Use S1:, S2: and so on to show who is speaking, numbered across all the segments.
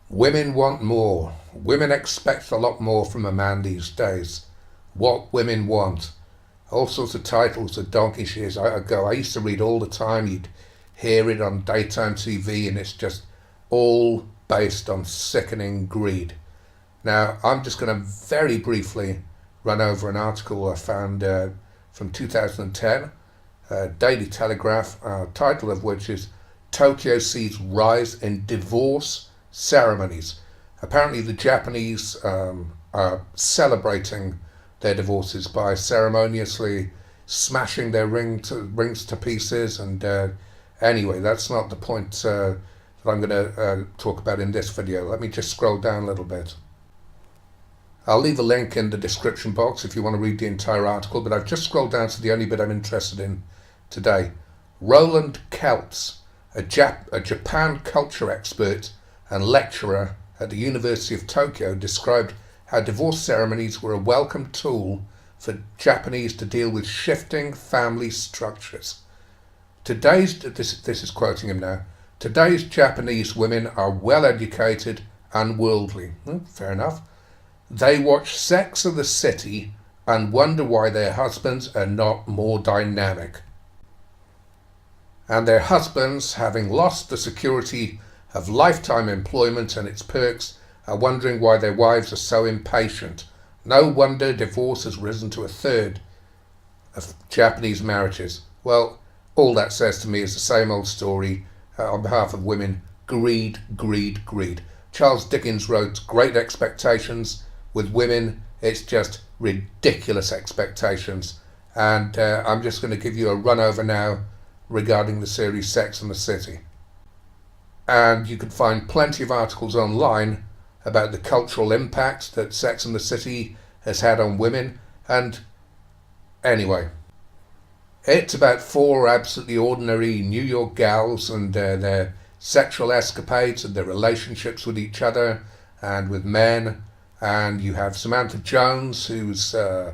S1: Women want more. Women expect a lot more from a man these days. What women want. All sorts of titles of donkey's years ago. I used to read all the time. You'd hear it on daytime TV, and it's just all based on sickening greed. Now, I'm just going to very briefly run over an article I found from 2010, Daily Telegraph, title of which is Tokyo Sees Rise in Divorce Ceremonies. Apparently the Japanese are celebrating their divorces by ceremoniously smashing their rings to pieces, and anyway, that's not the point that I'm going to talk about in this video. Let me just scroll down a little bit. I'll leave a link in the description box if you want to read the entire article, but I've just scrolled down to the only bit I'm interested in today. Roland Keltz, a Japan culture expert and lecturer at the University of Tokyo, described how divorce ceremonies were a welcome tool for Japanese to deal with shifting family structures. This is quoting him now, today's Japanese women are well educated and worldly. Fair enough. They watch Sex and the City and wonder why their husbands are not more dynamic. And their husbands, having lost the security of lifetime employment and its perks, are wondering why their wives are so impatient. No wonder divorce has risen to a third of Japanese marriages. Well, all that says to me is the same old story on behalf of women. Greed, greed, greed. Charles Dickens wrote Great Expectations. With women, it's just ridiculous expectations. And I'm just going to give you a run over now regarding the series Sex and the City. And you can find plenty of articles online about the cultural impact that Sex and the City has had on women. And anyway, it's about four absolutely ordinary New York gals and their sexual escapades and their relationships with each other and with men. And you have Samantha Jones, who's a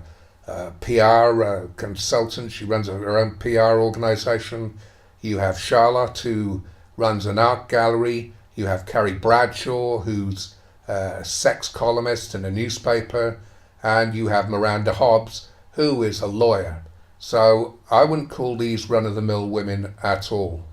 S1: PR consultant. She runs her own PR organization. You have Charlotte, who runs an art gallery. You have Carrie Bradshaw, who's a sex columnist in a newspaper. And you have Miranda Hobbs, who is a lawyer. So I wouldn't call these run-of-the-mill women at all.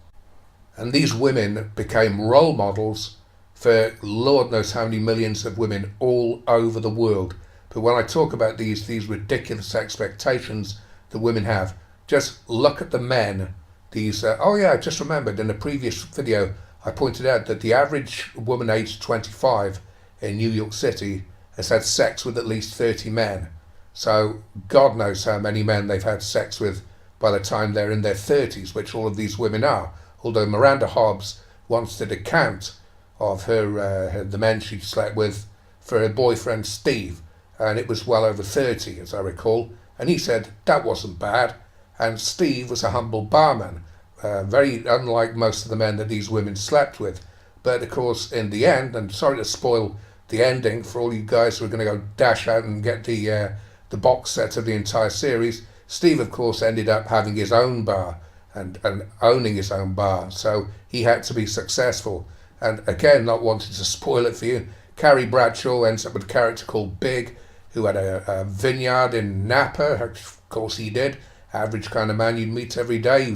S1: And these women became role models for Lord knows how many millions of women all over the world. But when I talk about these ridiculous expectations that women have, just look at the men. I just remembered in a previous video I pointed out that the average woman aged 25 in New York City has had sex with at least 30 men. So God knows how many men they've had sex with by the time they're in their 30s, which all of these women are. Although Miranda Hobbs once did a count of the men she slept with for her boyfriend Steve, and it was well over 30 as I recall, and he said that wasn't bad, and Steve was a humble barman, very unlike most of the men that these women slept with. But of course in the end, and sorry to spoil the ending for all you guys who are going to go dash out and get the box set of the entire series, Steve of course ended up having his own bar and owning his own bar, so he had to be successful. And again, not wanting to spoil it for you, Carrie Bradshaw ends up with a character called Big, who had a vineyard in Napa. Of course he did. Average kind of man you'd meet every day.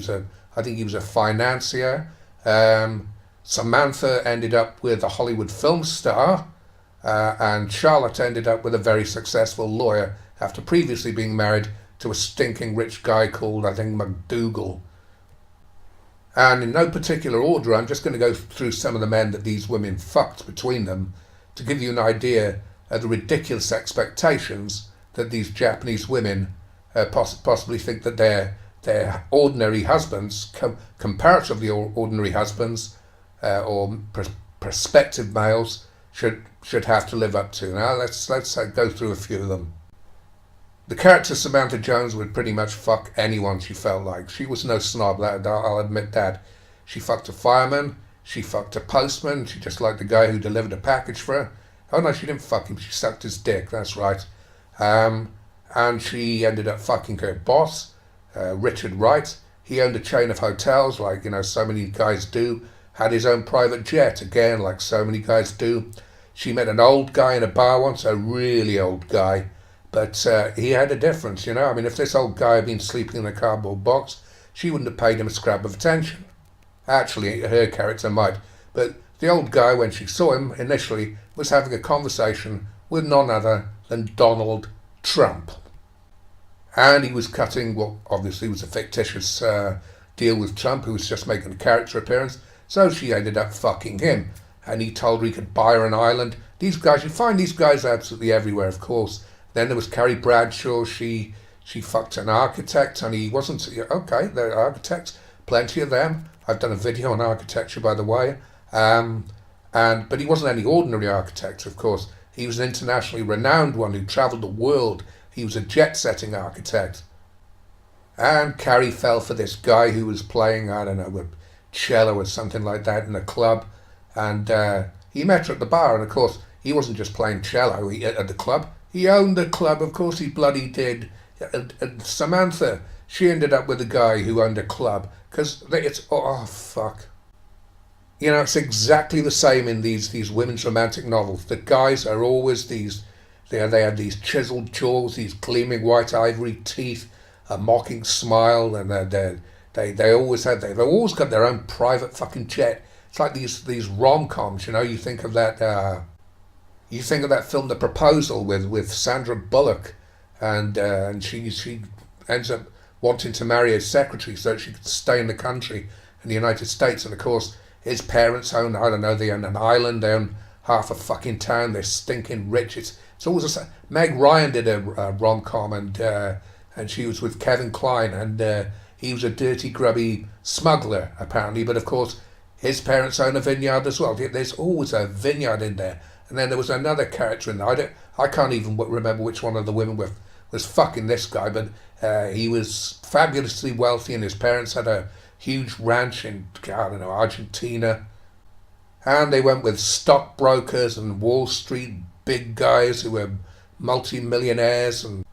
S1: I think he was a financier. Samantha ended up with a Hollywood film star. And Charlotte ended up with a very successful lawyer after previously being married to a stinking rich guy called, I think, McDougal. And in no particular order, I'm just going to go through some of the men that these women fucked between them to give you an idea of the ridiculous expectations that these Japanese women possibly think that their ordinary husbands, comparatively ordinary husbands or prospective males should have to live up to. Now let's go through a few of them. The character Samantha Jones would pretty much fuck anyone she felt like. She was no snob, I'll admit that. She fucked a fireman, she fucked a postman, she just liked the guy who delivered a package for her. Oh no, she didn't fuck him, she sucked his dick, that's right. And she ended up fucking her boss, Richard Wright. He owned a chain of hotels like, so many guys do. had his own private jet, again, like so many guys do. She met an old guy in a bar once, a really old guy, but he had a difference, you know. I mean, if this old guy had been sleeping in a cardboard box, she wouldn't have paid him a scrap of attention. Actually, her character might, but the old guy, when she saw him initially, was having a conversation with none other than Donald Trump. And he was cutting what obviously was a fictitious deal with Trump, who was just making a character appearance, so she ended up fucking him. And he told her he could buy her an island. These guys, you find these guys absolutely everywhere, of course. Then there was Carrie Bradshaw, she fucked an architect, and he wasn't, okay, they're architects, plenty of them. I've done a video on architecture, by the way. But he wasn't any ordinary architect, of course. He was an internationally renowned one who travelled the world. He was a jet-setting architect. And Carrie fell for this guy who was playing, I don't know, a cello or something like that in a club. And he met her at the bar, and of course, he wasn't just playing cello at the club. He owned the club, of course he bloody did. And Samantha, she ended up with a guy who owned a club, because it's, oh, fuck. You know, it's exactly the same in these women's romantic novels. The guys are always these, they have these chiseled jaws, these gleaming white ivory teeth, a mocking smile, and they've always got their own private fucking jet. It's like these rom-coms, you know. You think of that film, The Proposal, with Sandra Bullock, and she ends up wanting to marry his secretary so that she could stay in the country in the United States, and of course his parents own, I don't know, they own an island, they own half a fucking town, they're stinking rich. It's always Meg Ryan did a rom-com, and she was with Kevin Kline, and he was a dirty, grubby smuggler, apparently, but of course his parents own a vineyard as well. There's always a vineyard in there. And then there was another character in there. I can't even remember which one of the women was fucking this guy, but he was fabulously wealthy, and his parents had a huge ranch in, I don't know, Argentina. And they went with stockbrokers and Wall Street big guys who were multi-millionaires, and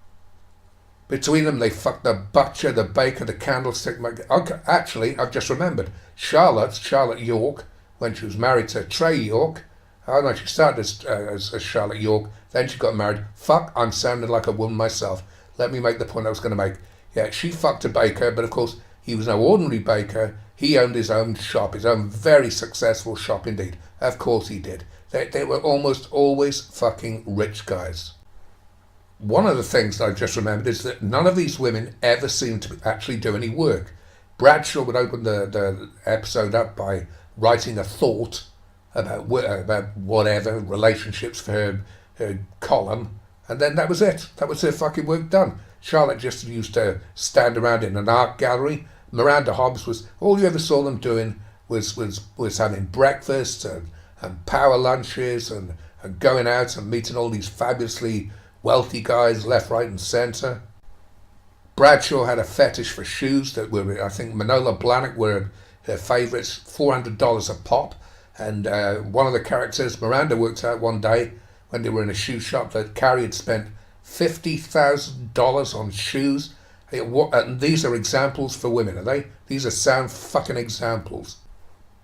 S1: between them they fucked the butcher, the baker, the candlestick maker. Okay, actually, I've just remembered. Charlotte York, when she was married to Trey York. Oh no, she started as Charlotte York, then she got married. Fuck, I'm sounding like a woman myself. Let me make the point I was going to make. Yeah, she fucked a baker, but of course, he was no ordinary baker. He owned his own shop, his own very successful shop indeed. Of course he did. They were almost always fucking rich guys. One of the things that I've just remembered is that none of these women ever seemed to actually do any work. Bradshaw would open the episode up by writing a thought about whatever, relationships for her column, and then that was it. That was her fucking work done. Charlotte just used to stand around in an art gallery. Miranda Hobbs was, all you ever saw them doing was having breakfast and power lunches and going out and meeting all these fabulously wealthy guys left, right and centre. Bradshaw had a fetish for shoes that were, I think Manola Blahnik were her favourites, $400 a pop. And one of the characters, Miranda, worked out one day when they were in a shoe shop that Carrie had spent $50,000 on shoes. And these are examples for women, are they? These are sound fucking examples.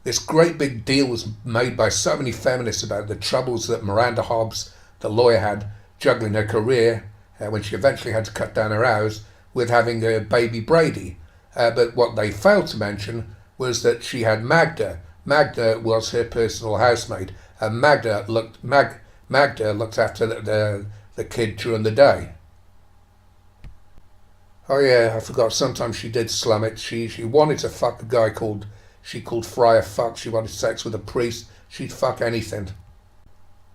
S1: This great big deal was made by so many feminists about the troubles that Miranda Hobbs, the lawyer, had juggling her career when she eventually had to cut down her hours with having a baby Brady. But what they failed to mention was that she had Magda. Magda was her personal housemaid, and Magda looked after the kid during the day. Oh yeah, I forgot. Sometimes she did slum it. She wanted to fuck a guy called Friar Fuck. She wanted sex with a priest. She'd fuck anything.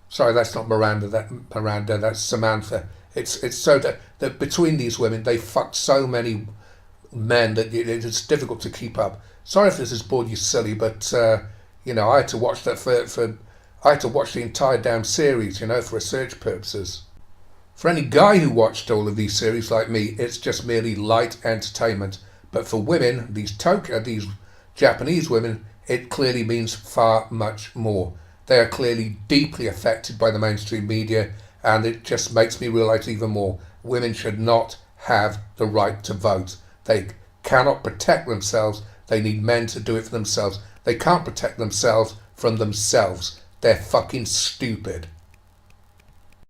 S1: Sorry, that's not Miranda. That's Samantha. It's so that between these women they fucked so many men that it's difficult to keep up. Sorry if this has bored you silly, but I had to watch that I had to watch the entire damn series, for research purposes. For any guy who watched all of these series like me, it's just merely light entertainment. But for women, these Japanese women, it clearly means far much more. They are clearly deeply affected by the mainstream media, and it just makes me realise even more. Women should not have the right to vote. They cannot protect themselves. They need men to do it for themselves. They can't protect themselves from themselves. They're fucking stupid.